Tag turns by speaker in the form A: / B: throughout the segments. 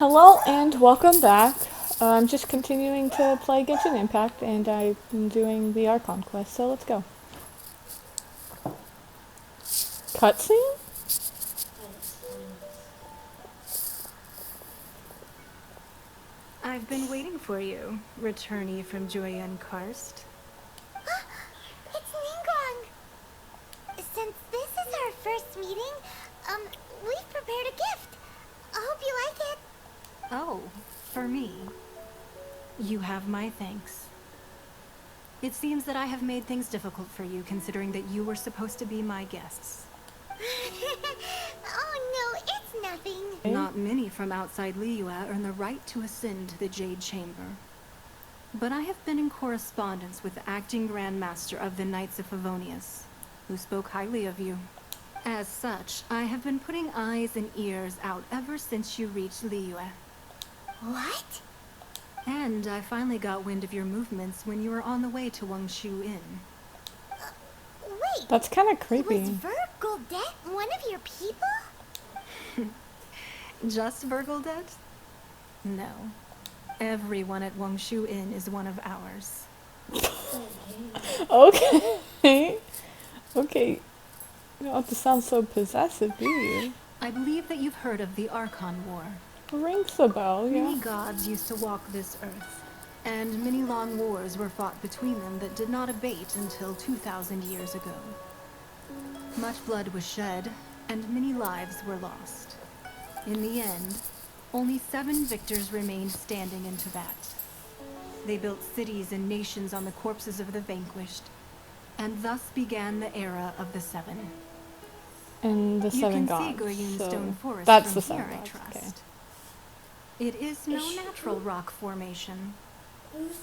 A: Hello and welcome back. I'm just continuing to play Genshin Impact and I'm doing the Archon quest, so let's go. Cutscene?
B: I've been waiting for you, returnee from Joyen Karst.
C: It's Ningguang! Since this is our first meeting, we've prepared a gift. I hope you like it.
B: Oh, for me. You have my thanks. It seems that I have made things difficult for you, considering that you were supposed to be my guests.
C: Oh no, it's nothing.
B: Not many from outside Liyue earn the right to ascend to the Jade Chamber. But I have been in correspondence with the acting Grand Master of the Knights of Favonius, who spoke highly of you. As such, I have been putting eyes and ears out ever since you reached Liyue.
C: What?
B: And I finally got wind of your movements when you were on the way to Wangshu Inn.
C: Wait,
A: That's kind of
C: was
A: creepy.
C: Vergoldet one of your people?
B: Just Vergoldet? No. Everyone at Wangshu Inn is one of ours.
A: Okay. Okay. You don't have to sound so possessive, do you?
B: I believe that you've heard of the Archon War.
A: Rings a bell, yeah.
B: Many gods used to walk this earth, and many long wars were fought between them that did not abate until 2,000 years ago. Much blood was shed, and many lives were lost. In the end, only 7 victors remained standing in Tibet. They built cities and nations on the corpses of the vanquished, and thus began the era of the 7.
A: And the seven
B: You
A: gods.
B: can see Goyun
A: So
B: Stone Forest
A: that's
B: from
A: the seven
B: here,
A: gods.
B: I trust.
A: Okay.
B: It is no natural rock formation.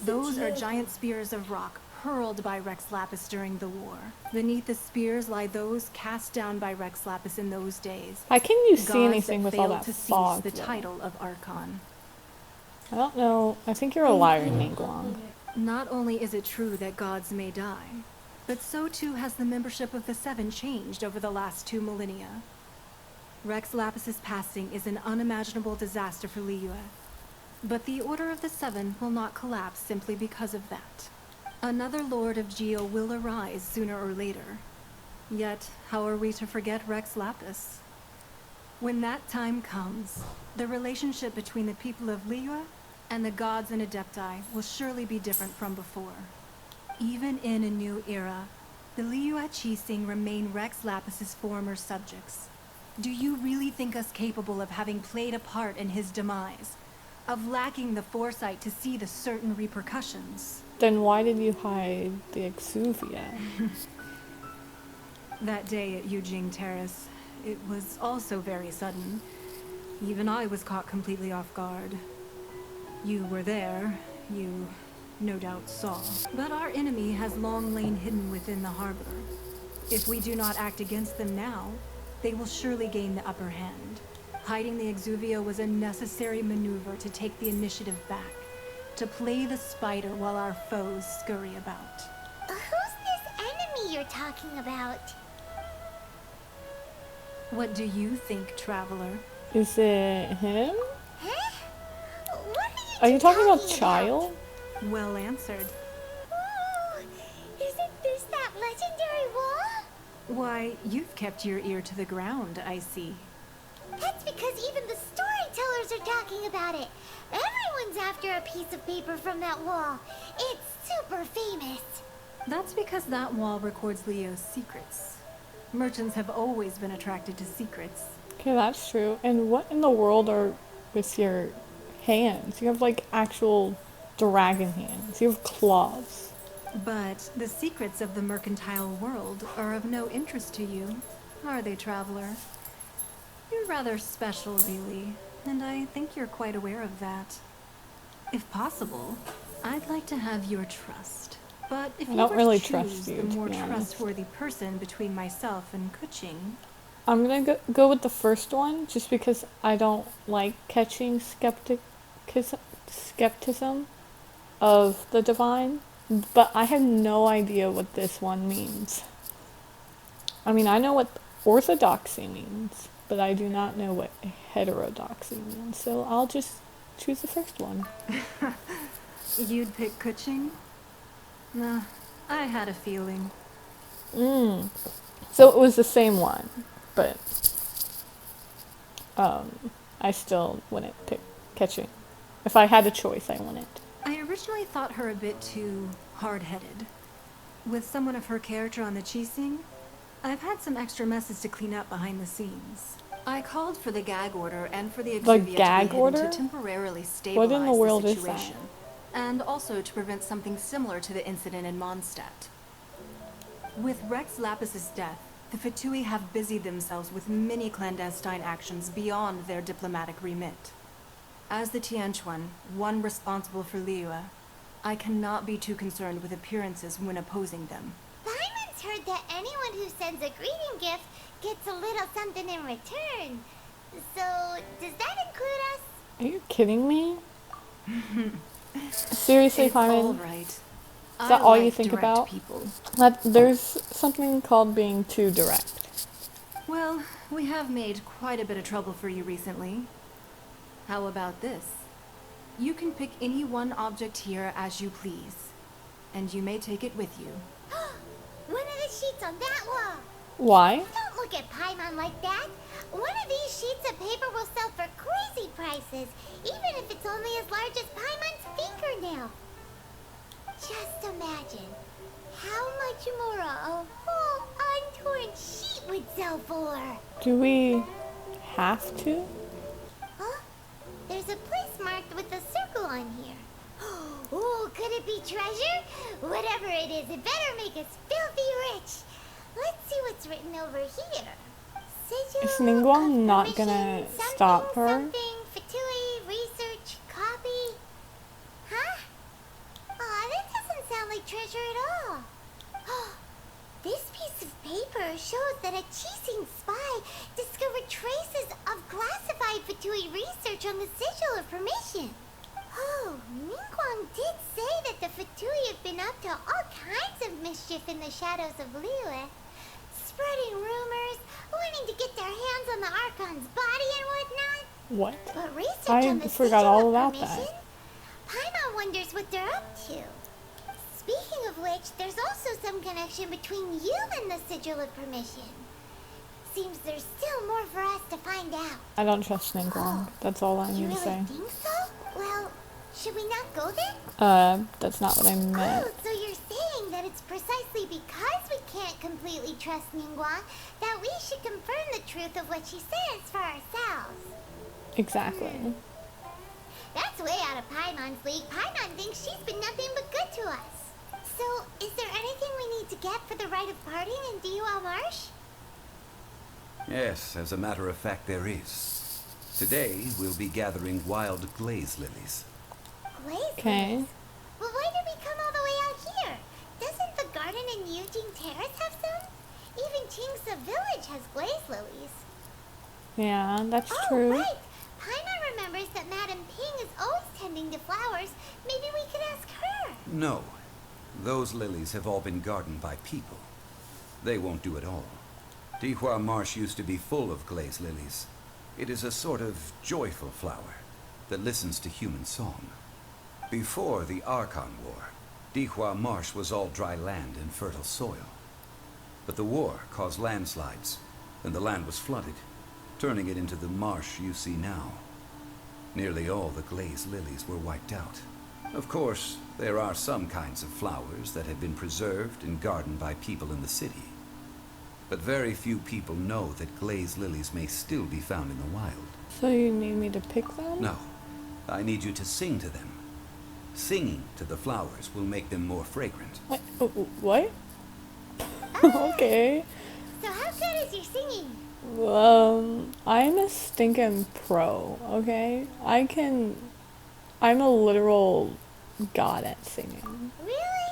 B: Those are giant spears of rock hurled by Rex Lapis during the war. Beneath the spears lie those cast down by Rex Lapis in those days.
A: How can you see
B: Gods
A: anything
B: that
A: with all
B: failed
A: that
B: to seize
A: fog?
B: the
A: though?
B: title of Archon.
A: I don't know. I think you're a liar, Ningguang.
B: Not only is it true that gods may die, but so too has the membership of the 7 changed over the last 2 millennia. Rex Lapis's passing is an unimaginable disaster for Liyue, but the Order of the 7 will not collapse simply because of that. Another Lord of Geo will arise sooner or later. Yet, how are we to forget Rex Lapis? When that time comes, the relationship between the people of Liyue and the gods and Adepti will surely be different from before. Even in a new era, the Liyue Qixing remain Rex Lapis's former subjects. Do you really think us capable of having played a part in his demise? Of lacking the foresight to see the certain repercussions?
A: Then why did you hide the exuvia?
B: That day at Yujing Terrace, it was also very sudden. Even I was caught completely off guard. You were there, you no doubt saw. But our enemy has long lain hidden within the harbor. If we do not act against them now, they will surely gain the upper hand. Hiding the exuvia was a necessary maneuver to take the initiative back, to play the spider while our foes scurry about.
C: Who's this enemy you're talking about?
B: What do you think, traveler?
A: Is it him?
C: Huh? What
A: Are you talking about
C: about?
A: Childe?
B: Well answered.
C: Oh, isn't this that legendary wall?
B: Why, you've kept your ear to the ground, I see.
C: That's because even the storytellers are talking about it. Everyone's after a piece of paper from that wall. It's super famous.
B: That's because that wall records Leo's secrets. Merchants have always been attracted to secrets.
A: Okay, that's true. And what in the world are with your hands? You have like actual dragon hands. You have claws.
B: But the secrets of the mercantile world are of no interest to you, are they, traveler? You're rather special, really, and I think you're quite aware of that. If possible, I'd like to have your trust. But if
A: I
B: you
A: don't
B: were
A: really
B: to
A: trust
B: choose
A: you,
B: the
A: to
B: more
A: be honest.
B: trustworthy person between myself and Kuching,
A: I'm gonna go with the first one just because I don't like catching skepticism of the divine, but I have no idea what this one means. I mean, I know what orthodoxy means. but I do not know what heterodoxy means, so I'll just choose the first one.
B: You'd pick Kuching? Nah, I had a feeling.
A: So it was the same one, but I still wouldn't pick Ketching. If I had a choice, I wouldn't.
B: I originally thought her a bit too hard-headed. With someone of her character on the Qixing, I've had some extra messes to clean up behind the scenes. I called for the gag order and for the Exuvia
A: gag
B: to be
A: order?
B: hidden to temporarily
A: What
B: stabilize
A: in the world
B: the
A: is that?
B: situation. And also to prevent something similar to the incident in Mondstadt. With Rex Lapis's death, the Fatui have busied themselves with many clandestine actions beyond their diplomatic remit. As the Tianquan, one responsible for Liyue, I cannot be too concerned with appearances when opposing them.
C: Paimon's heard that anyone who sends a greeting gift gets a little something in return. So, does that include us?
A: Are you kidding me? Seriously,
B: It's all
A: Paimon?
B: right.
A: Is that all you think
B: direct
A: about?
B: people.
A: There's something called being too direct.
B: Well, we have made quite a bit of trouble for you recently. How about this? You can pick any one object here as you please, and you may take it with you.
C: One of the sheets on that wall.
A: Why?
C: Don't look at Paimon like that. One of these sheets of paper will sell for crazy prices, even if it's only as large as Paimon's fingernail. Just imagine how much more a whole untorn sheet would sell for.
A: Do we have to?
C: Huh? There's a place marked with a circle on here. Oh, could it be treasure? Whatever it is, it better make us filthy rich. Let's see what's written over here. Sigil
A: Is Ningguang
C: of
A: not
C: permission,
A: gonna
C: something,
A: stop her?
C: Something, Fatui, research, copy. Huh? Aw, that doesn't sound like treasure at all. This piece of paper shows that a Qixing spy discovered traces of classified Fatui research on the Sigil of Permission. Oh, Ningguang did say that the Fatui have been up to all kinds of mischief in the shadows of Liyue. Spreading rumors, wanting to get their hands on the Archon's body and whatnot.
A: What?
C: But research
A: I
C: on the
A: forgot
C: Sigil
A: all
C: of
A: about
C: Permission?
A: that.
C: Paimon wonders what they're up to. Speaking of which, there's also some connection between you and the Sigil of Permission. Seems there's still more for us to find out.
A: I don't trust Ningguang. That's all I
C: You
A: need to
C: really
A: say.
C: think so? Well, should we not go there?
A: That's not what I meant.
C: Oh, so you're saying that it's precisely because we can't completely trust Ningguang that we should confirm the truth of what she says for ourselves.
A: Exactly.
C: That's way out of Paimon's league. Paimon thinks she's been nothing but good to us. So, is there anything we need to get for the rite of parting in Diwa Marsh?
D: Yes, as a matter of fact, there is. Today, we'll be gathering wild glaze lilies.
C: Glaze
A: Okay.
C: lilies? Well, why did we come all the way out here? Doesn't the garden in Yujing Terrace have some? Even Qingsa Village has glaze lilies.
A: Yeah, that's
C: Oh,
A: true.
C: right! Paimon remembers that Madame Ping is always tending to flowers. Maybe we could ask her.
D: No. Those lilies have all been gardened by people. They won't do it all. Dihua Marsh used to be full of glaze lilies. It is a sort of joyful flower that listens to human song. Before the Archon War, Dihua Marsh was all dry land and fertile soil. But the war caused landslides, and the land was flooded, turning it into the marsh you see now. Nearly all the glaze lilies were wiped out. Of course, there are some kinds of flowers that have been preserved and gardened by people in the city. But very few people know that glaze lilies may still be found in the wild.
A: So you need me to pick them?
D: No, I need you to sing to them. Singing to the flowers will make them more fragrant.
A: What? Okay.
C: So how good is your singing?
A: I'm a stinking pro, okay? I'm a literal god at singing.
C: Really?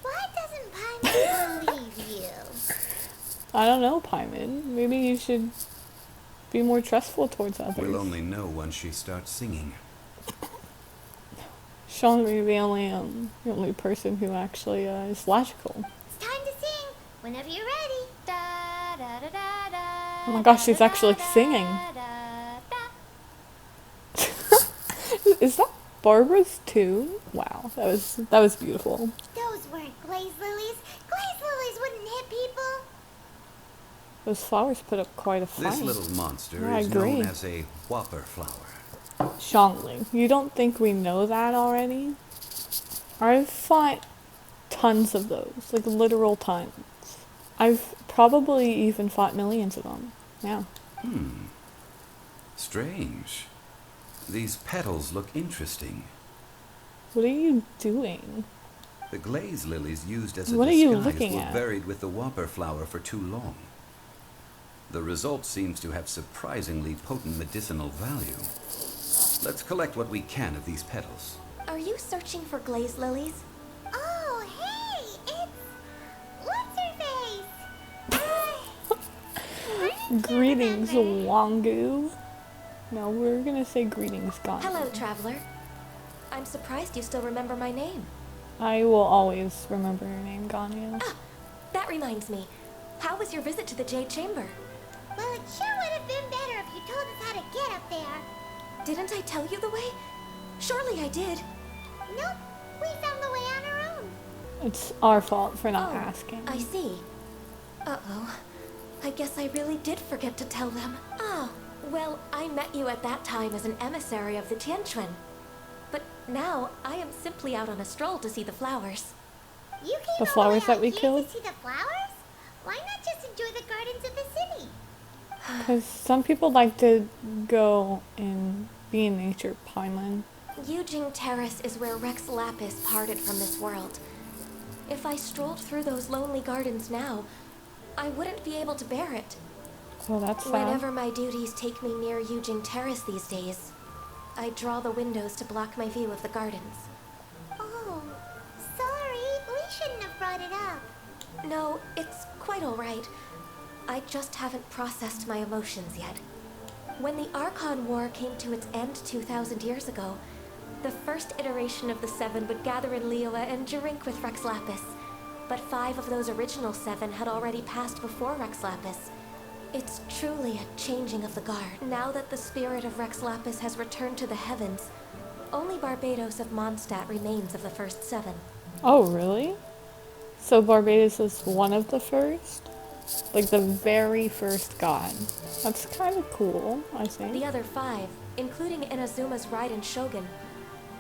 C: Why doesn't Paimon believe you?
A: I don't know, Paimon. Maybe you should be more trustful towards others.
D: We'll only know once she starts singing.
A: Sean may be the only person who actually is logical.
C: It's time to sing. Whenever you're ready. Da da da da da.
A: Oh my gosh, she's actually singing. Is that Barbara's tune? Wow, that was beautiful.
C: Those weren't glaze lilies. Glaze lilies wouldn't hit people.
A: Those flowers put up quite a fight.
D: This little monster
A: Yeah, I
D: is
A: agree.
D: known as a whopper flower.
A: Shangling. You don't think we know that already? I've fought tons of those, like literal tons. I've probably even fought millions of them. Yeah.
D: Strange. These petals look interesting.
A: What are you doing?
D: The glaze lilies used as a
A: What are you
D: disguise
A: looking
D: were
A: at?
D: buried with the whopper flower for too long. The result seems to have surprisingly potent medicinal value. Let's collect what we can of these petals.
E: Are you searching for glaze lilies?
C: Oh, hey, it's what's her face?
A: Greetings, Wangu. No, we're gonna say greetings, Gone.
E: Hello, traveler. I'm surprised you still remember my name.
A: I will always remember your name, Ganyu.
E: Ah, that reminds me. How was your visit to the Jade Chamber?
C: Well, it sure would have been better if you told us how to get up there.
E: Didn't I tell you the way? Surely I did.
C: Nope, we found the way on our own.
A: It's our fault for not
E: Oh,
A: asking.
E: I see. Uh-oh. I guess I really did forget to tell them. Ah, well, I met you at that time as an emissary of the Tianquan. But now, I am simply out on a stroll to see the flowers.
C: You came
A: The
C: all
A: flowers
C: way
A: that
C: out
A: we
C: here
A: killed?
C: to see the flowers? Why not just enjoy the gardens of the city?
A: Because some people like to go and be in nature, Paimon.
E: Yujing Terrace is where Rex Lapis parted from this world. If I strolled through those lonely gardens now, I wouldn't be able to bear it.
A: Well, that's sad.
E: Whenever my duties take me near Yujing Terrace these days, I draw the windows to block my view of the gardens.
C: Oh, sorry, we shouldn't have brought it up.
E: No, it's quite all right. I just haven't processed my emotions yet. When the Archon War came to its end 2,000 years ago, the first iteration of the Seven would gather in Liyue and drink with Rex Lapis. But 5 of those original 7 had already passed before Rex Lapis. It's truly a changing of the guard. Now that the spirit of Rex Lapis has returned to the heavens, only Barbados of Mondstadt remains of the first 7.
A: Oh, really? So Barbados is one of the first? Like the very first god. That's kind of cool, I think.
E: The other 5, including Inazuma's Raiden Shogun,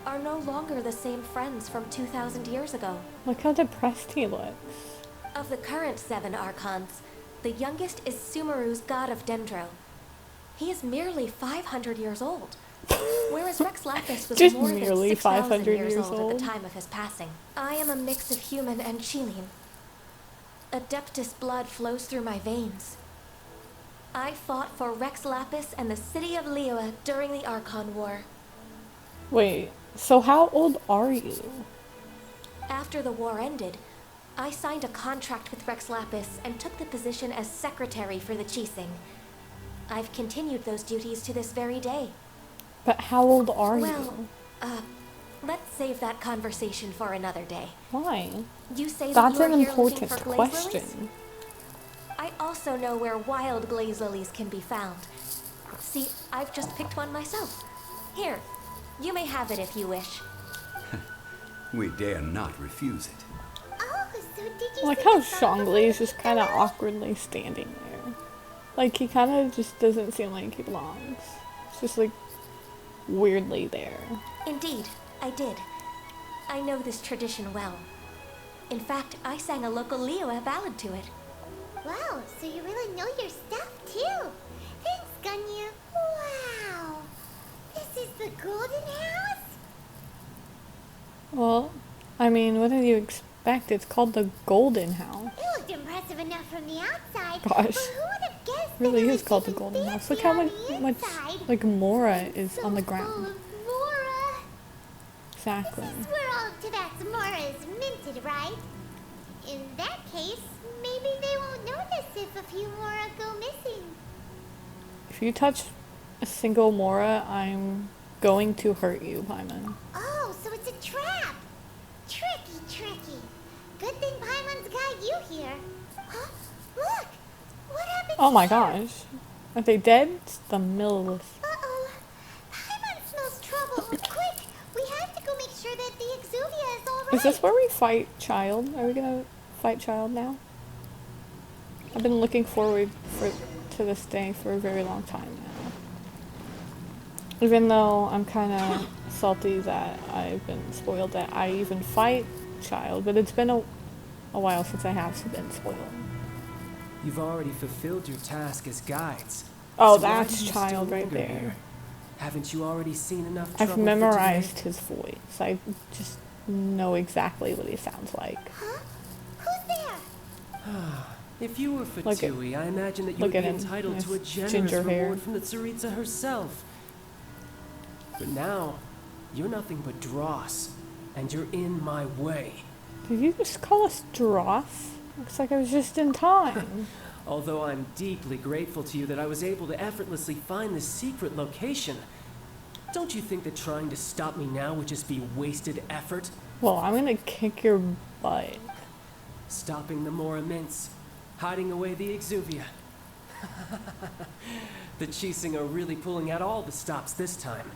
E: are no longer the same friends from 2,000 years ago.
A: Look how depressed he looks.
E: Of the current 7 Archons, the youngest is Sumeru's god of Dendro. He is merely 500 years old, whereas Rex Lapis was
A: Just
E: more than
A: merely
E: 6,000
A: 500
E: years
A: years
E: old at
A: old.
E: the time of his passing. I am a mix of human and Chilean. Adeptus blood flows through my veins. I fought for Rex Lapis and the city of Liyue during the Archon War.
A: Wait, so how old are you?
E: After the war ended, I signed a contract with Rex Lapis and took the position as secretary for the Qixing. I've continued those duties to this very day.
A: But how old are
E: Well,
A: you?
E: let's save that conversation for another day.
A: Why?
E: You say that
A: That's
E: you're
A: an
E: here looking
A: important
E: for glaze lilies?
A: question.
E: I also know where wild glaze lilies can be found. See, I've just picked one myself. Here, you may have it if you wish.
D: We dare not refuse it.
C: Oh, so did you
A: I like
C: see
A: how
C: the sun
A: Shangli is
C: before
A: just
C: you
A: kind of
C: came out?
A: awkwardly standing there. Like, he kind of just doesn't seem like he belongs. It's just, like, weirdly there.
E: Indeed, I did. I know this tradition well. In fact, I sang a local Liyue ballad to it.
C: Wow, so you really know your stuff too. Thanks, Ganyu. Wow. This is the Golden House?
A: Well, I mean, what did you expect? It's called the Golden House.
C: It looked impressive enough from the outside.
A: Gosh.
C: But who would have guessed
A: It really
C: that it
A: is
C: was
A: called the
C: even
A: Golden House. Look
C: fancier
A: how
C: on
A: much,
C: the
A: much
C: inside.
A: like Mora is
C: So
A: on the
C: full
A: ground.
C: of Mora.
A: Exactly.
C: This is where all of Tibet's Mora is minted, right? In that case, maybe they won't notice if a few Mora go missing.
A: If you touch a single Mora, I'm going to hurt you, Paimon.
C: Oh, so it's a trap. Tricky, tricky. Good thing Paimon's got you here. Huh? Look! What happened
A: Oh my gosh. Are they dead? It's the middle of
C: Uh-oh. Paimon smells trouble. Quick, we have to go make sure that the Exuvia is alright.
A: Is this where we fight Childe? Are we gonna fight Childe now? I've been looking forward to this day for a very long time now. Even though I'm kind of salty that I've been spoiled that I even fight Childe, but it's been a while since I have been spoiled.
F: You've already fulfilled your task as guides.
A: Oh,
F: So why
A: that's
F: do you
A: Childe
F: still
A: right
F: linger
A: there.
F: here? Haven't you already seen enough trouble
A: I've
F: for
A: memorized
F: today?
A: his voice. I just know exactly what he sounds like.
C: Huh? Who's there?
F: If you were
A: Look at-
F: Fatui, I imagine that you
A: look
F: would be
A: at him,
F: entitled to a
A: his
F: generous
A: ginger
F: reward
A: hair.
F: from the Tsaritsa herself. But now, you're nothing but dross, and you're in my way.
A: Did you just call us Dross? Looks like I was just in time.
F: Although I'm deeply grateful to you that I was able to effortlessly find this secret location, don't you think that trying to stop me now would just be wasted effort?
A: Well, I'm gonna kick your butt.
F: Stopping the more immense, hiding away the Exuvia. The Chising are really pulling out all the stops this time.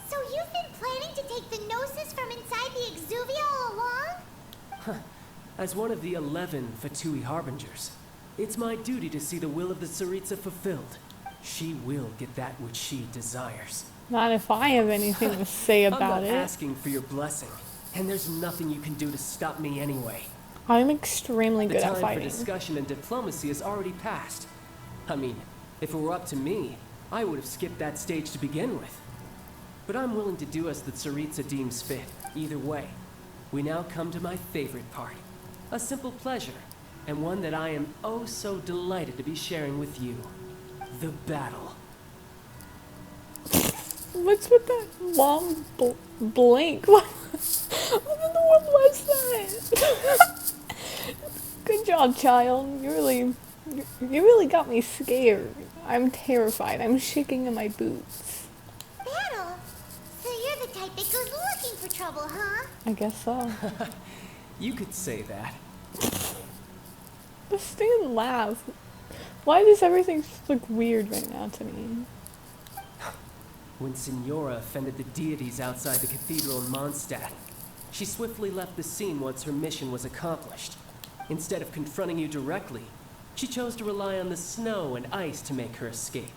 C: So you've been planning to take the Gnosis from inside the Exuvia all along?
F: As one of the 11 Fatui Harbingers, it's my duty to see the will of the Tsaritsa fulfilled. She will get that which she desires.
A: Not if I have anything to say
F: I'm
A: about
F: not
A: it.
F: asking for your blessing, and there's nothing you can do to stop me anyway.
A: I'm extremely
F: The
A: good
F: time
A: at
F: for
A: fighting.
F: discussion and diplomacy has already passed. I mean, if it were up to me, I would have skipped that stage to begin with. But I'm willing to do as the Tsaritsa deems fit. Either way, we now come to my favorite part. A simple pleasure, and one that I am oh so delighted to be sharing with you. The battle.
A: What's with that long blink? What in the world was that? Good job, Childe. You really got me scared. I'm terrified. I'm shaking in my boots.
C: Battle? So you're the type that goes looking for trouble, huh?
A: I guess so.
F: You could say that.
A: Just stay and laugh. Why does everything just look weird right now to me?
F: When Signora offended the deities outside the cathedral in Mondstadt, she swiftly left the scene once her mission was accomplished. Instead of confronting you directly, she chose to rely on the snow and ice to make her escape.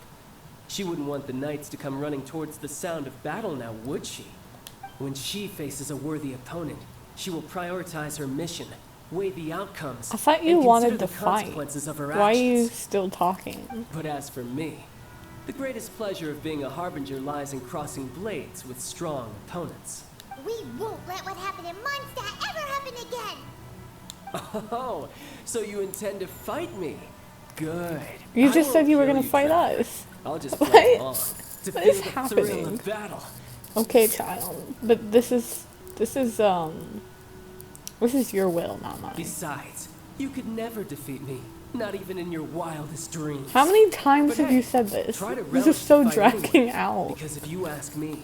F: She wouldn't want the knights to come running towards the sound of battle now, would she? When she faces a worthy opponent, she will prioritize her mission, weigh the outcomes,
A: I thought you
F: and
A: wanted
F: consider
A: to
F: the
A: fight.
F: consequences of her
A: Why are you
F: actions.
A: still talking?
F: But as for me, the greatest pleasure of being a harbinger lies in crossing blades with strong opponents.
C: We won't let what happened in Mondstadt ever happen again!
F: Oh, so you intend to fight me? Good.
A: You
F: I
A: just
F: won't
A: said you were
F: kill
A: gonna fight
F: Trevor.
A: us.
F: I'll just
A: What?
F: play along to
A: What
F: feel
A: is
F: the
A: happening?
F: thrill of battle.
A: Okay, Childe. But this is your will, not mine.
F: Besides, you could never defeat me, not even in your wildest dreams.
A: How many times
F: But
A: have
F: hey,
A: you said this?
F: try to
A: This
F: relish
A: is so
F: the fight
A: dragging
F: anyway,
A: out.
F: Because if you ask me,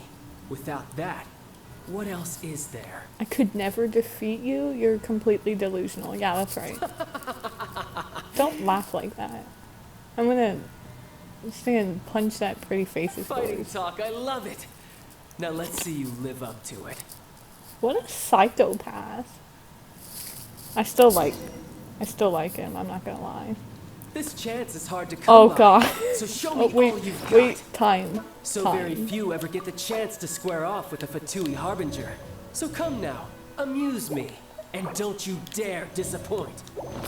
F: without that, what else is there?
A: I could never defeat you. You're completely delusional. Yeah, that's right. Don't laugh like that. I'm just gonna punch that pretty face's
F: Fighting
A: face.
F: talk, I love it. Now let's see you live up to it.
A: What a psychopath. I still like him. I'm not gonna lie.
F: This chance is hard to come
A: Oh
F: by,
A: god.
F: So show me
A: Oh wait,
F: all you've got.
A: wait. Time.
F: So
A: time.
F: very few ever get the chance to square off with a Fatui Harbinger. So come now, amuse me, and don't you dare disappoint.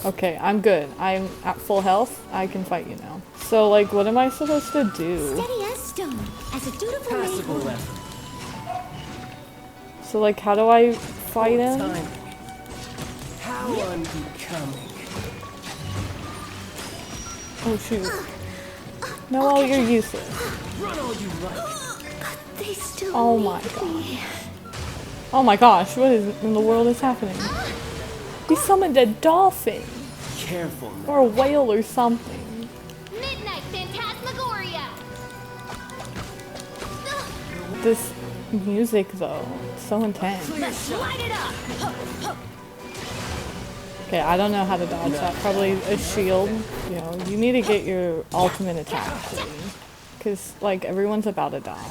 A: Okay, I'm good. I'm at full health. I can fight you now. So like, what am I supposed to do?
C: Steady as stone, as a dutiful
F: Passable
C: maid.
F: effort.
A: So like, how do I fight him?
F: Time. How unbecoming.
A: Oh shoot. No, you're useless.
F: Run all you like.
C: They still
A: Oh
C: need
A: my
C: me.
A: god. Oh my gosh, what in the world is happening? He summoned a dolphin
F: Careful now.
A: or a whale or something.
C: Midnight Phantasmagoria!
A: This music though, it's so intense.
C: Let's light it up!
A: Okay, I don't know how to dodge that. Probably a shield. You know, you need to get your ultimate attack ready. Because, like, everyone's about to die.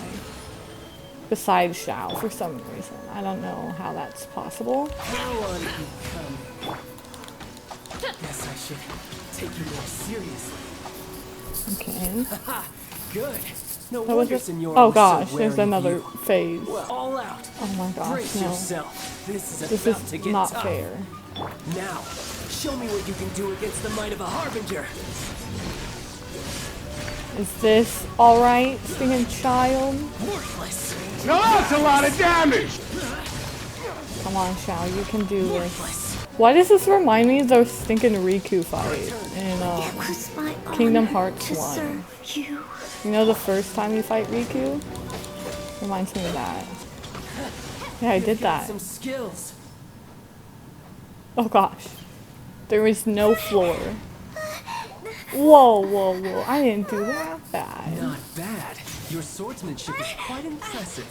A: Besides Xiao, for some reason. I don't know how that's possible.
F: How on you come? Guess I should take you more seriously.
A: Okay.
F: Haha, good. No
A: That was
F: wonder
A: it.
F: Senora
A: Oh
F: was
A: gosh,
F: so
A: there's
F: wary of
A: another
F: you.
A: phase.
F: Well, all out.
A: Oh my gosh,
F: Brace
A: no.
F: yourself. This is
A: This
F: about
A: is
F: to get
A: not
F: tough.
A: fair.
F: Now, show me what you can do against the might of a harbinger.
A: Is this alright, stinging child?
F: Worthless.
G: Now that's a lot of damage!
A: Come on, Xiao, you can do this.
F: Worthless.
A: Why does this remind me of those stinking Riku fight in
C: It was my
A: Kingdom
C: honor
A: Hearts
C: to
A: 1?
C: serve you.
A: You know the first time you fight Riku? Reminds me of that. Yeah, I did that.
F: Some skills.
A: Oh gosh. There was no floor. Whoa, whoa, whoa. I didn't do that bad.
F: Not bad. Your swordsmanship is quite impressive.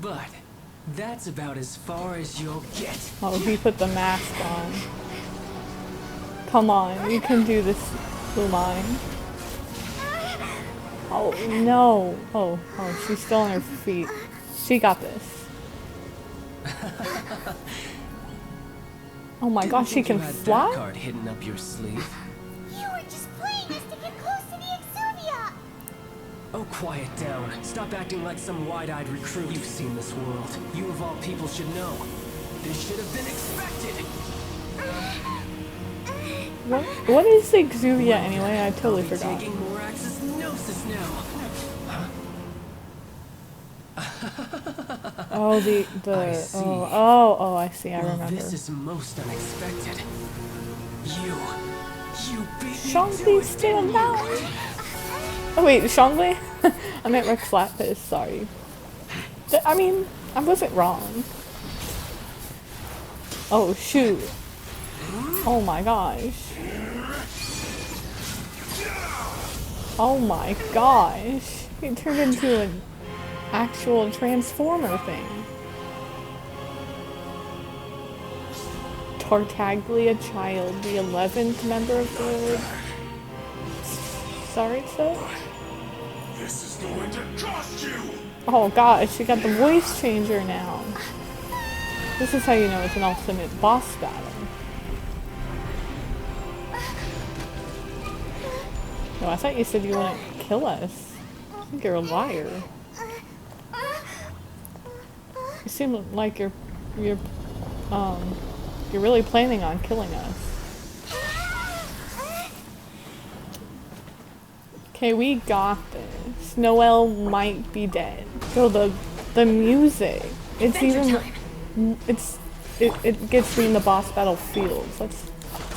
F: But that's about as far as you'll get.
A: Oh, he put the mask on. Come on, you can do this, Lumine. Oh, no. Oh, she's still on her feet. She got this. Oh my
F: Didn't
A: gosh, she
F: think
A: can
F: you had
A: fly?
F: that card hidden up your sleeve.
C: You were just playing us to get close to the Exuvia.
F: Oh, quiet down. Stop acting like some wide-eyed recruit. You've seen this world. You of all people should know. This should have been expected.
A: What is the Exuvia anyway? I totally
F: I'll be
A: forgot.
F: taking Morax's gnosis now.
A: Oh, the
F: I see.
A: oh, I see. I
F: Well,
A: remember.
F: this is most unexpected. You beat me to
A: Shangli
F: it,
A: stand
F: didn't
A: down.
F: you?
A: Oh wait, Shangli? I meant Rex Lapis. Sorry. I mean, I wasn't wrong. Oh shoot! Oh my gosh! Oh my gosh! He turned into an actual transformer thing. Tartaglia Child, the 11th member of the... Sorry, sir?
G: This is going to cost you!
A: Oh gosh, she got the voice changer now. This is how you know it's an ultimate boss battle. No, I thought you said you wouldn't kill us. I think you're a liar. You seem like you're really planning on killing us. Okay, we got this. Noelle might be dead. So the music, it's even, it gets me in the boss battle feels. That's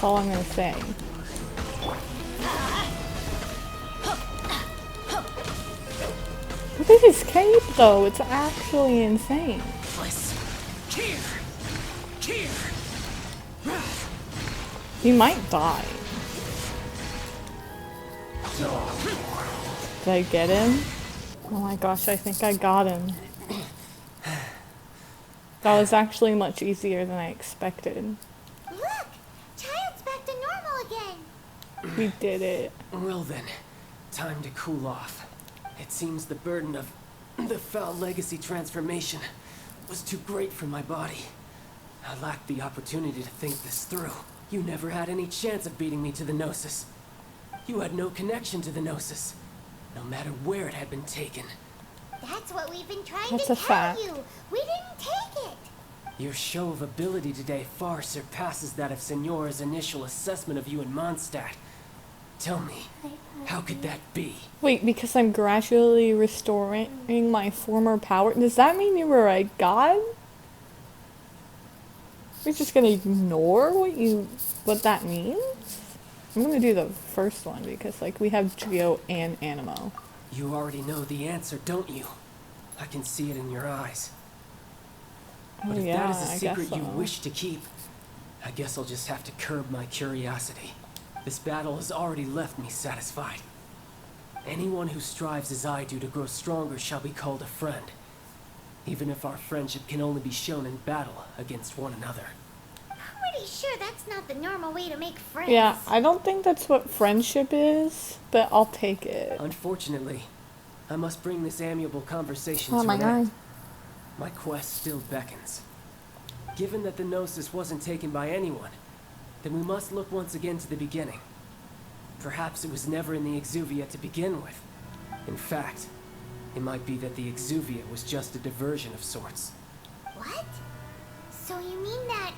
A: all I'm gonna say. Look at his cape though, it's actually insane. He might die. Did I get him? Oh my gosh, I think I got him. That was actually much easier than I expected.
C: Look! Child's back to normal again.
A: We did it.
F: Well then, time to cool off. It seems the burden of the foul legacy transformation was too great for my body. I lacked the opportunity to think this through. You never had any chance of beating me to the Gnosis. You had no connection to the Gnosis, no matter where it had been taken.
C: That's what we've been trying
A: That's
C: to
A: a
C: tell
A: fact.
C: you. We didn't take it.
F: Your show of ability today far surpasses that of Senora's initial assessment of you in Mondstadt. Tell me, how could that be?
A: Wait, because I'm gradually restoring my former power. Does that mean you were a god? You're just gonna ignore what that means? I'm gonna do the first one because like we have Geo and Animo.
F: You already know the answer, don't you? I can see it in your eyes. But
A: Oh,
F: if
A: yeah,
F: that is a
A: I
F: secret
A: guess
F: you
A: so.
F: wish to keep, I guess I'll just have to curb my curiosity. This battle has already left me satisfied. Anyone who strives as I do to grow stronger shall be called a friend, even if our friendship can only be shown in battle against one another.
C: We're pretty sure that's not the normal way to make friends.
A: Yeah, I don't think that's what friendship is, but I'll take it.
F: Unfortunately, I must bring this amiable conversation
A: Oh
F: to
A: my
F: an
A: god.
F: end. My quest still beckons. Given that the Gnosis wasn't taken by anyone, then we must look once again to the beginning. Perhaps it was never in the Exuvia to begin with. In fact, it might be that the Exuvia was just a diversion of sorts.
C: What? So you mean that...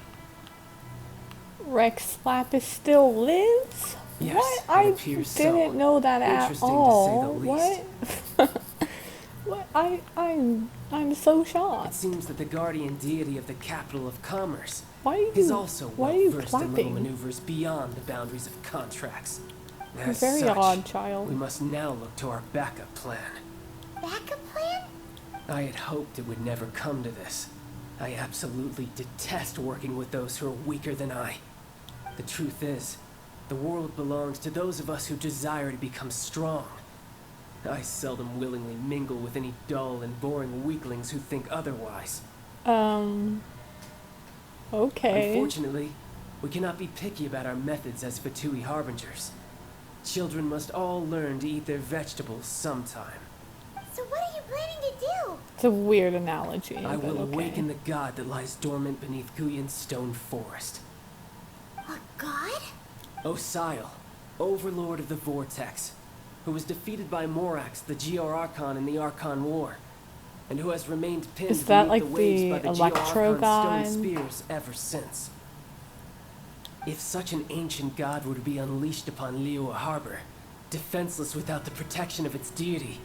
A: Rex Lapis still lives?
F: Yes,
A: What?
F: it
A: I
F: appears so.
A: didn't know that at
F: Interesting
A: all.
F: to say the least.
A: What? What? I'm so shocked.
F: It seems that the guardian deity of the capital of commerce
A: Why are you?
F: is also
A: why are you
F: well-versed in little
A: clapping?
F: maneuvers beyond the boundaries of contracts. As
A: Very
F: such,
A: odd, child.
F: we must now look to our backup plan.
C: backup plan?
F: I had hoped it would never come to this. I absolutely detest working with those who are weaker than I. The truth is, the world belongs to those of us who desire to become strong. I seldom willingly mingle with any dull and boring weaklings who think otherwise.
A: Okay.
F: Unfortunately, we cannot be picky about our methods as Fatui Harbingers. Children must all learn to eat their vegetables sometime.
C: So what are you planning to do?
A: It's a weird analogy.
F: I
A: but
F: will
A: okay.
F: awaken the god that lies dormant beneath Guyon's stone forest.
C: A god?
F: Osial, overlord of the Vortex, who was defeated by Morax, the Geor Archon in the Archon War, and who has remained pinned
A: Is that
F: beneath
A: like
F: the waves
A: the
F: by the
A: Electro
F: Geor
A: god?
F: Archon stone spears ever since. If such an ancient god were to be unleashed upon Liyue Harbor, defenseless without the protection of its deity,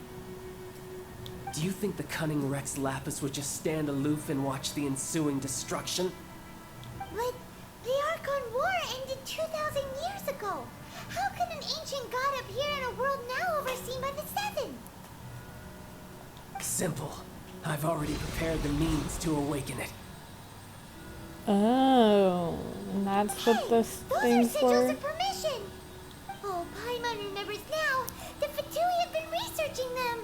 F: do you think the cunning Rex Lapis would just stand aloof and watch the ensuing destruction?
C: But the Archon War ended 2,000 years ago. How can an ancient god appear in a world now overseen by the Seven?
F: Simple. I've already prepared the means to awaken it.
A: Oh, and that's what this
C: Those
A: thing's
C: are sigils
A: for?
C: of permission. Oh, Paimon remembers now. The Fatui have been researching them.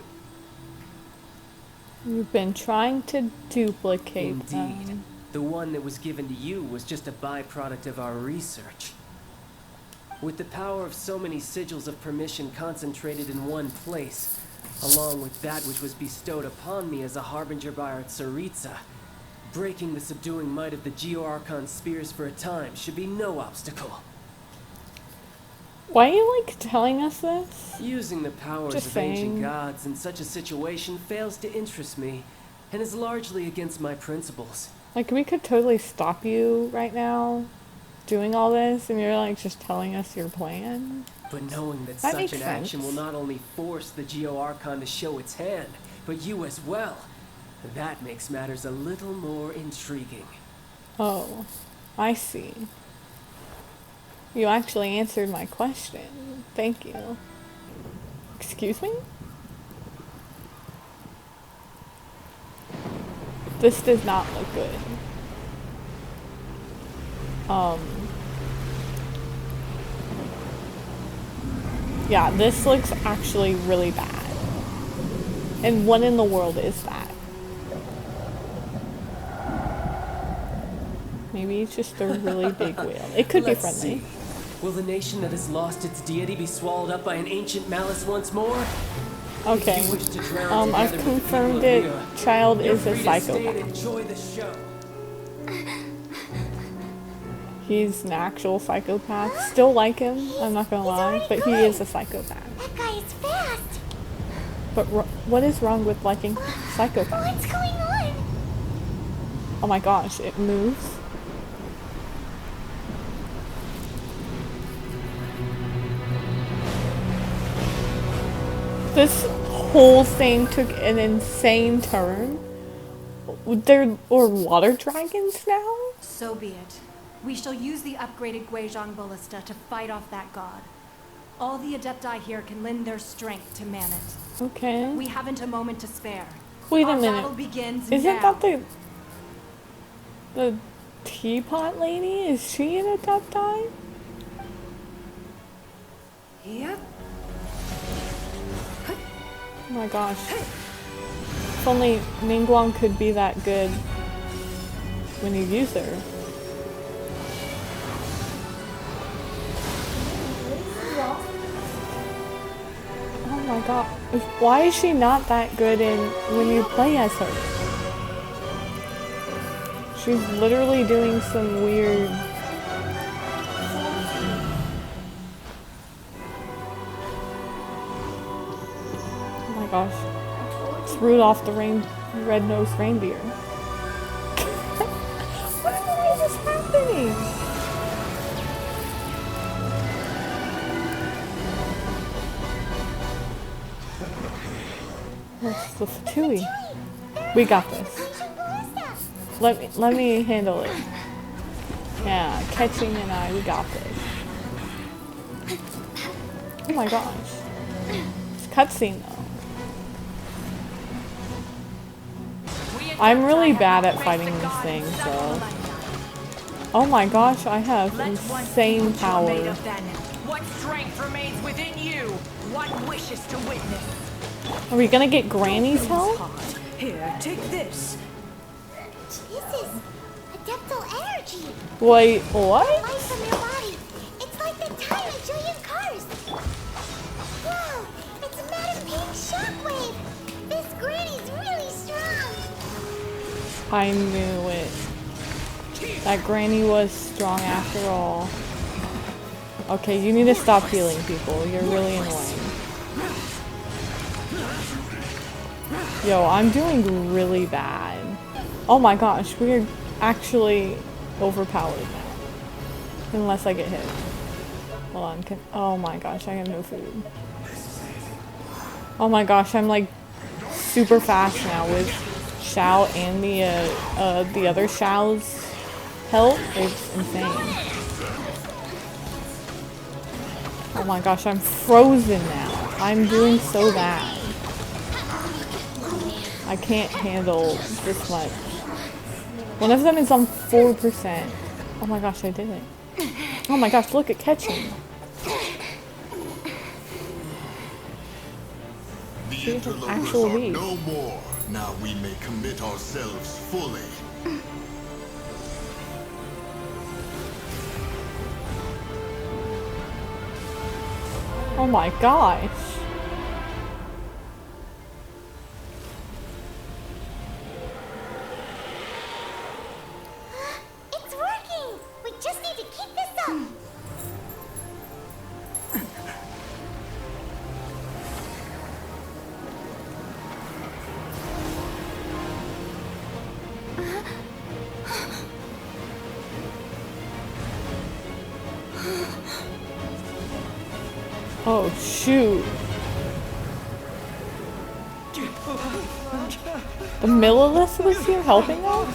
A: You've been trying to duplicate
F: Indeed.
A: them.
F: The one that was given to you was just a byproduct of our research. With the power of so many sigils of permission concentrated in one place, along with that which was bestowed upon me as a harbinger by our Tsaritsa, breaking the subduing might of the Geor Archon spears for a time should be no obstacle.
A: Why are you like telling us this?
F: Using the powers
A: Just
F: of ancient
A: saying.
F: gods in such a situation fails to interest me, and is largely against my principles.
A: Like we could totally stop you right now doing all this and you're like just telling us your plan?
F: But knowing that
A: That
F: such
A: makes
F: an action
A: sense.
F: will not only force the Geor Archon to show its hand, but you as well, that makes matters a little more intriguing.
A: Oh, I see. You actually answered my question. Thank you. Excuse me? This does not look good. Yeah, this looks actually really bad. And what in the world is that? Maybe it's just a really big whale. It could
F: Let's
A: be friendly.
F: see. Will the nation that has lost its deity be swallowed up by an ancient malice once more?
A: Okay.
F: If you wish to drown
A: I've
F: together with the
A: confirmed
F: people
A: it.
F: of Liyue,
A: Child
F: you're
A: is a
F: free to stay and
A: psychopath.
F: enjoy the show.
A: He's an actual psychopath. Still like him, I'm not gonna lie, but he is a psychopath.
C: That guy is fast.
A: But what is wrong with liking psychopaths?
C: What's going on?
A: Oh my gosh, it moves. This whole thing took an insane turn. There are water dragons now?
B: So be it. We shall use the upgraded Guizhong Ballista to fight off that god. All the Adepti here can lend their strength to man it.
A: Okay.
B: We haven't a moment to spare.
A: Wait a
B: Our
A: minute.
B: battle begins
A: Isn't
B: now.
A: that the teapot lady? Is she an Adepti?
B: Yep.
A: Oh my gosh. If only Ningguang could be that good when you use her. my god. Why is she not that good in when you play as her? She's literally doing some weird... Oh my gosh. It's Rudolph the red-nosed reindeer. What is this happening? What's the Fatui? We got this. Let me handle it. Yeah, catching and we got this. Oh my gosh. It's cutscene though. I'm really bad at fighting these things, so. Oh my gosh, I have insane power.
H: What strength remains within you? What wishes to witness?
A: Are we gonna get Granny's help?
H: Here, take this.
C: Jesus, adeptal energy.
A: Wait, what?
C: Light from your body. It's like the tiny Julian cars. Whoa, it's Madam Pink Shockwave. This Granny's really strong.
A: I knew it. That Granny was strong after all. Okay, you need to stop healing people. You're really annoying. Yo, I'm doing really bad. Oh my gosh, we're actually overpowered now. Unless I get hit. Hold on. Oh my gosh, I have no food. Oh my gosh, I'm like super fast now with Xiao and the other Xiao's help. It's insane. Oh my gosh, I'm frozen now. I'm doing so bad. I can't handle this much. One of them is on 4%. Oh my gosh, I did it. Oh my gosh, look at catching. She's an actual beast.
G: No more. Now we may commit ourselves fully.
A: Oh my gosh.
C: It's working. We just need to keep this up.
A: Oh shoot. The Millilith was here helping us?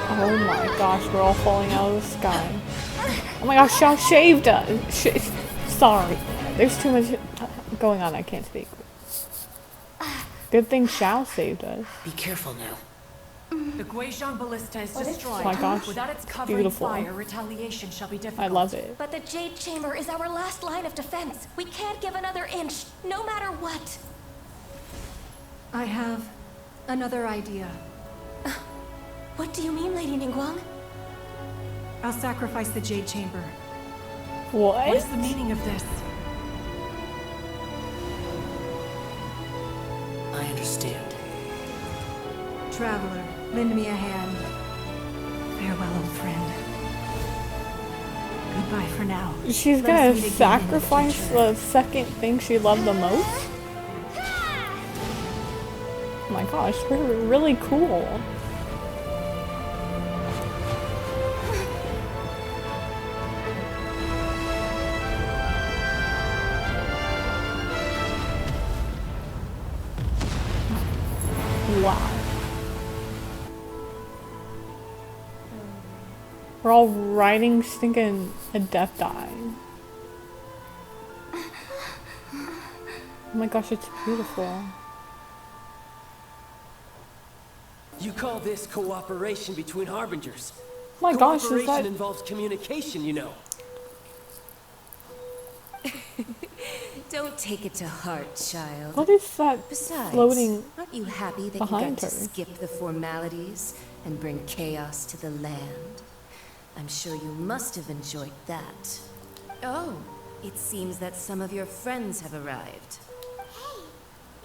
A: Oh my gosh, we're all falling out of the sky. Oh my gosh, Xiao shaved us! Sorry. There's too much going on, I can't speak. Good thing Xiao saved us.
H: Be careful now. The Guizhong ballista is destroyed.
A: Oh my gosh,
H: Without its covering
A: beautiful.
H: fire, retaliation shall be difficult.
A: I love it.
E: But the Jade Chamber is our last line of defense. We can't give another inch, no matter what.
B: I have another idea.
E: What do you mean, Lady Ningguang?
B: I'll sacrifice the Jade Chamber.
A: What?
B: What is the meaning of this?
H: I understand.
B: Traveler, lend me a hand. Farewell, old friend. Goodbye for now.
A: She's
B: Let us
A: gonna
B: meet again in the
A: sacrifice
B: future.
A: the second thing she loved the most? Oh my gosh, we're really cool. Wow. We're all riding stinking a death die. Oh my gosh, it's beautiful.
F: You call this cooperation between harbingers?
A: Oh my gosh, is
F: Cooperation
A: that...
F: involves communication, you know.
I: Don't take it to heart, child.
A: What is that
I: Besides,
A: floating
I: aren't you happy that you
A: behind
I: got to
A: her?
I: skip the formalities and bring chaos to the land. I'm sure you must have enjoyed that. Oh, it seems that some of your friends have arrived.
C: Hey,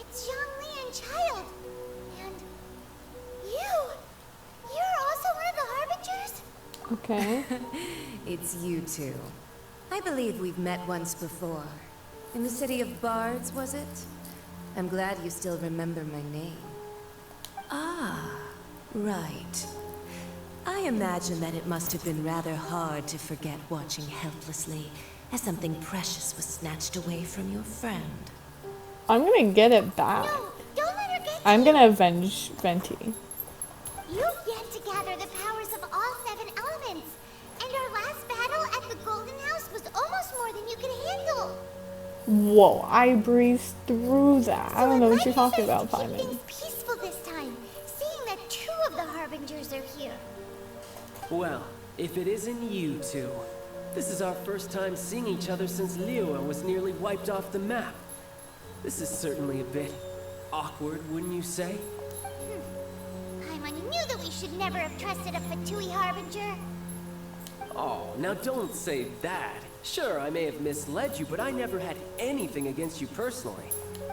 C: it's Zhongli and Childe. And you! You're also one of the Harbingers?
A: Okay.
I: It's you two. I believe we've met once before. In the city of Bards, was it? I'm glad you still remember my name. Ah, right. I imagine that it must have been rather hard to forget watching helplessly as something precious was snatched away from your friend.
A: I'm gonna get it back.
C: No, don't let her get
A: I'm
C: you.
A: gonna avenge Venti.
C: You've yet to gather the powers of all 7 elements. And our last battle at the Golden House was almost more than you could handle.
A: Whoa, I breezed through that. I don't know what you're talking about,
C: Keep
A: Paimon.
C: things peaceful this time, seeing that 2 of the Harbingers are here.
F: Well, if it isn't you two. This is our first time seeing each other since Liyue was nearly wiped off the map. This is certainly a bit awkward, wouldn't you say?
C: Paimon knew that we should never have trusted a Fatui Harbinger.
F: Oh, now don't say that. Sure, I may have misled you, but I never had anything against you personally.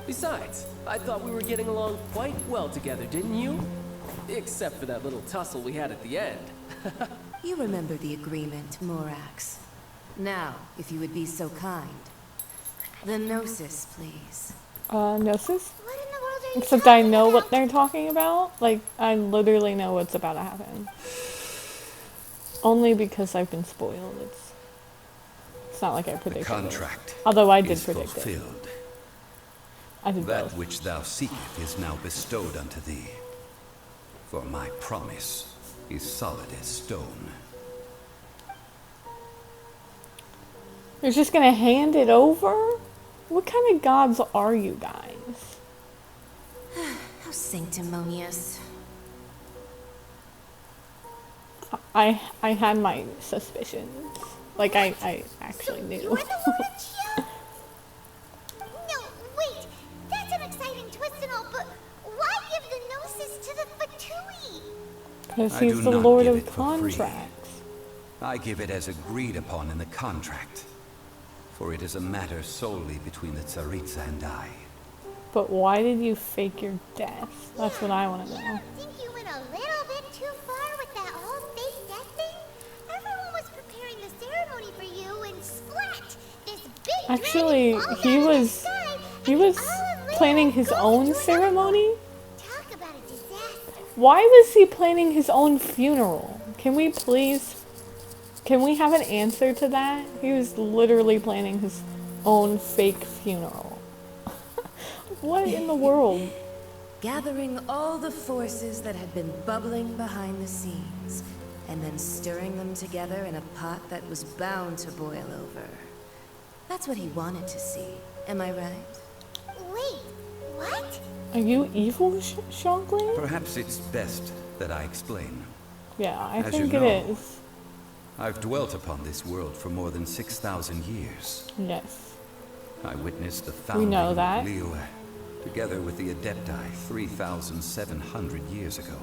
F: Besides, I thought we were getting along quite well together, didn't you? Except for that little tussle we had at the end.
I: You remember the agreement, Morax. Now, if you would be so kind. The Gnosis, please.
A: Gnosis?
C: What in the world are you
A: Except I
C: talking
A: know what
C: about?
A: they're talking about. Like, I literally know what's about to happen. Only because I've been spoiled. It's not like I
D: The
A: predicted
D: contract
A: it. Although I did
D: is
A: predict it.
D: fulfilled.
A: I did
D: That
A: both.
D: which thou seeketh is now bestowed unto thee. For my promise is solid as stone.
A: You're just gonna hand it over? What kind of gods are you guys?
I: How sanctimonious.
A: I had my suspicions. Like, I actually knew.
C: You're the one in Chia? No, wait. That's an exciting twist and all, but why give the Gnosis to the Fatui?
A: Because
D: I
A: he's
D: do
A: the
D: not
A: Lord
D: give
A: of
D: it for free.
A: Contracts.
D: I give it as agreed upon in the contract. For it is a matter solely between the Tsaritsa and I.
A: But why did you fake your death? That's what I want to
C: You
A: know.
C: don't think you went a little bit too far with that whole fake death thing? Everyone was preparing the ceremony for you and splat! This big
A: Actually,
C: dragon falls
A: he
C: out of the
A: was
C: sky,
A: he
C: and
A: was
C: all of Liyue
A: planning his
C: goes
A: own
C: into an
A: ceremony.
C: Talk about a disaster.
A: Why was he planning his own funeral? Can we have an answer to that? He was literally planning his own fake funeral. What in the world?
I: Gathering all the forces that had been bubbling behind the scenes, and then stirring them together in a pot that was bound to boil over. That's what he wanted to see. Am I right?
C: Wait, what?
A: Are you evil, Zhongli?
D: Perhaps it's best that I explain.
A: Yeah, I
D: As you
A: think it
D: know.
A: is.
D: I've dwelt upon this world for more than 6,000 years.
A: Yes.
D: I witnessed the
A: We
D: founding
A: know
D: of
A: that.
D: Liyue, together with the Adepti 3,700 years ago.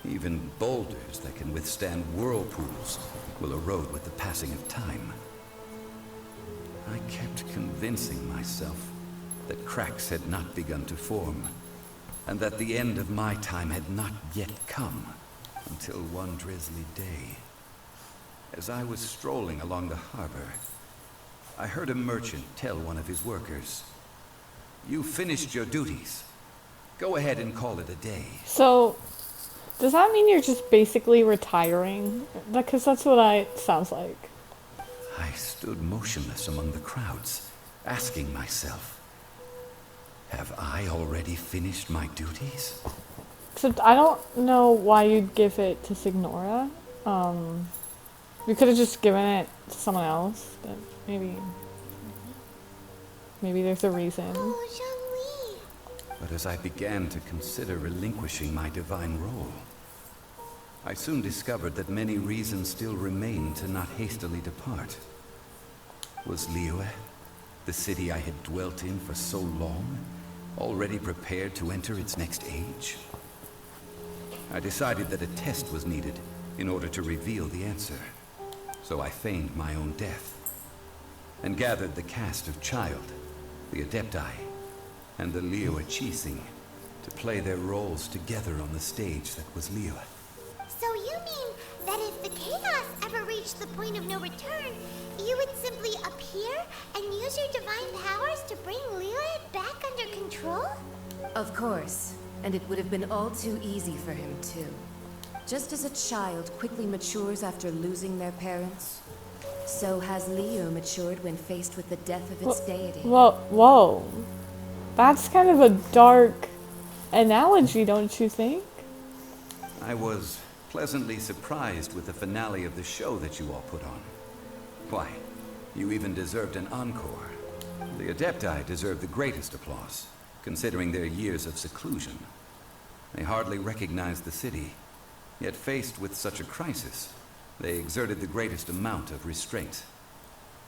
D: Even boulders that can withstand whirlpools will erode with the passing of time. I kept convincing myself that cracks had not begun to form, and that the end of my time had not yet come, until one drizzly day. As I was strolling along the harbor, I heard a merchant tell one of his workers, "You finished your duties. Go ahead and call it a day."
A: So, does that mean you're just basically retiring? Because that's what it sounds like.
D: I stood motionless among the crowds, asking myself, have I already finished my duties?
A: Except I don't know why you'd give it to Signora. You could have just given it to someone else, but maybe there's a reason.
C: Oh, Zhongli.
D: But as I began to consider relinquishing my divine role, I soon discovered that many reasons still remained to not hastily depart. Was Liyue, the city I had dwelt in for so long, already prepared to enter its next age? I decided that a test was needed in order to reveal the answer. So I feigned my own death and gathered the cast of Childe, the Adepti, and the Liyue to play their roles together on the stage that was Liyue.
C: So you mean that if the chaos ever reached the point of no return, you would simply appear and use your divine powers to bring Liyue back under control?
I: Of course. And it would have been all too easy for him, too. Just as a child quickly matures after losing their parents, so has Liyue matured when faced with the death of its deity.
A: Whoa. That's kind of a dark analogy, don't you think?
D: I was pleasantly surprised with the finale of the show that you all put on. Why, you even deserved an encore. The Adepti deserve the greatest applause, considering their years of seclusion. They hardly recognized the city, yet faced with such a crisis, they exerted the greatest amount of restraint.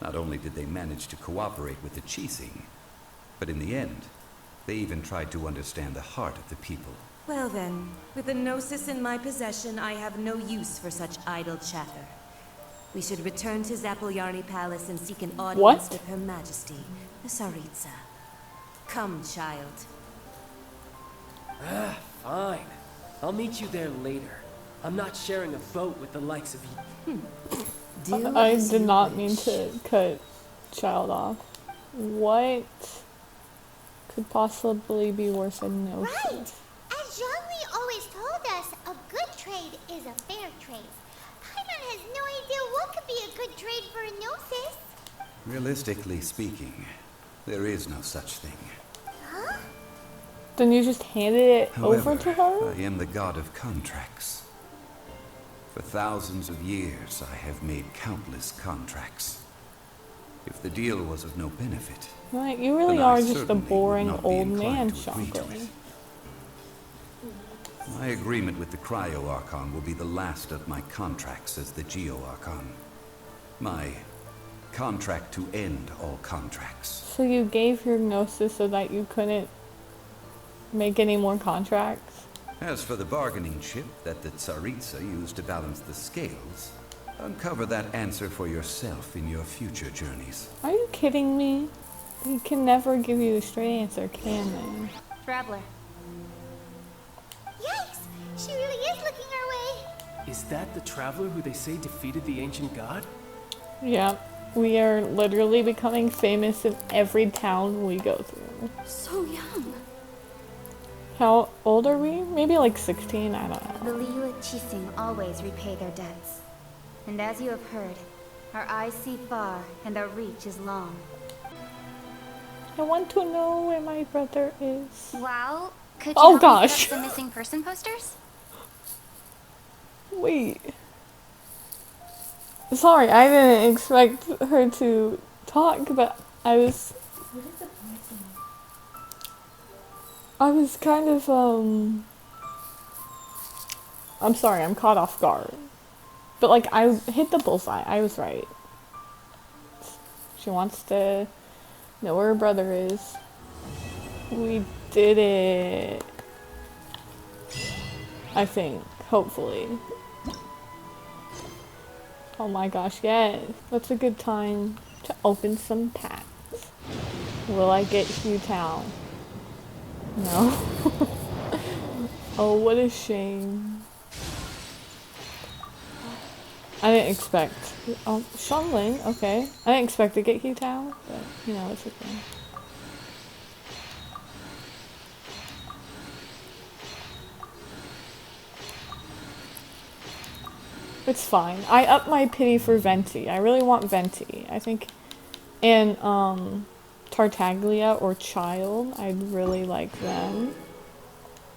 D: Not only did they manage to cooperate with the Qixing, but in the end, they even tried to understand the heart of the people.
I: Well then, with the Gnosis in my possession, I have no use for such idle chatter. We should return to Zapoljarny Palace and seek an audience with Her Majesty, the Tsaritsa. Come, child.
F: Fine. I'll meet you there later. I'm not sharing a boat with the likes of you.
A: I did not mean to cut Childe off. What could possibly be worse than no?
C: Right! As Zhongli always told us, a good trade is a fair trade. Paimon has no idea what could be a good trade for a Gnosis.
D: Realistically speaking, there is no such thing.
C: Huh?
A: Then you just handed it
D: However,
A: over to her?
D: I am the god of contracts. For thousands of years, I have made countless contracts. If the deal was of no benefit,
A: Right, you really
D: then I
A: are just a
D: certainly would
A: boring
D: not be
A: old
D: inclined
A: man,
D: to agree to
A: Shankly.
D: it. My agreement with the Cryo Archon will be the last of my contracts as the Geo Archon. My contract to end all contracts.
A: So you gave your Gnosis so that you couldn't make any more contracts?
D: As for the bargaining chip that the Tsaritsa used to balance the scales, uncover that answer for yourself in your future journeys.
A: Are you kidding me? They can never give you a straight answer, can they?
C: Traveler. Yikes! She really is looking our way.
F: Is that the traveler who they say defeated the ancient god?
A: Yeah, we are literally becoming famous in every town we go through.
C: So young.
A: How old are we? Maybe like 16, I don't
J: The
A: know.
J: Liyue Qixing always repay their debts. And as you have heard, our eyes see far and our reach is long.
A: I want to know where my brother is.
J: Well, could you
A: Oh,
J: help
A: gosh.
J: me set up the missing person posters?
A: Wait. Sorry, I didn't expect her to talk, but I was kind of, I'm sorry, I'm caught off guard. But, like, I hit the bullseye. I was right. She wants to know where her brother is. We did it. I think. Hopefully. Oh my gosh, yes. That's a good time to open some packs. Will I get Hu Tao? No. Oh, what a shame. I didn't expect. Oh, Xiangling, okay. I didn't expect to get Hu Tao, but you know, it's okay. It's fine. I up my pity for Venti. I really want Venti. I think, and Tartaglia or Childe, I'd really like them.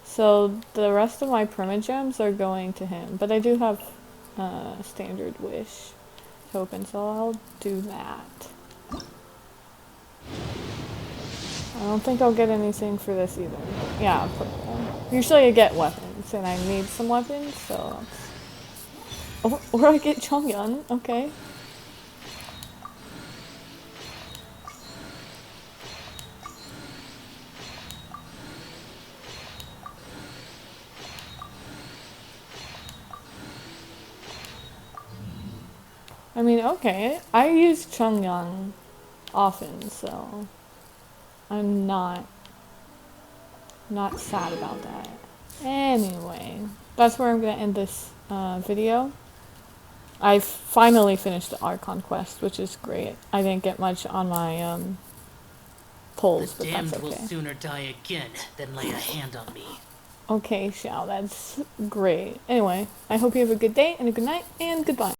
A: So the rest of my primogems are going to him, but I do have standard wish token, so I'll do that. I don't think I'll get anything for this either. Yeah, purple. Usually I get weapons, and I need some weapons, so that's... Or I get Chongyun, okay. I mean, okay. I use Chongyang often, so I'm not sad about that. Anyway, that's where I'm gonna end this video. I've finally finished the Archon quest, which is great. I didn't get much on my polls, but that's okay.
K: will sooner die again than lay a hand on me.
A: Okay, Xiao, that's great. Anyway, I hope you have a good day and a good night, and goodbye.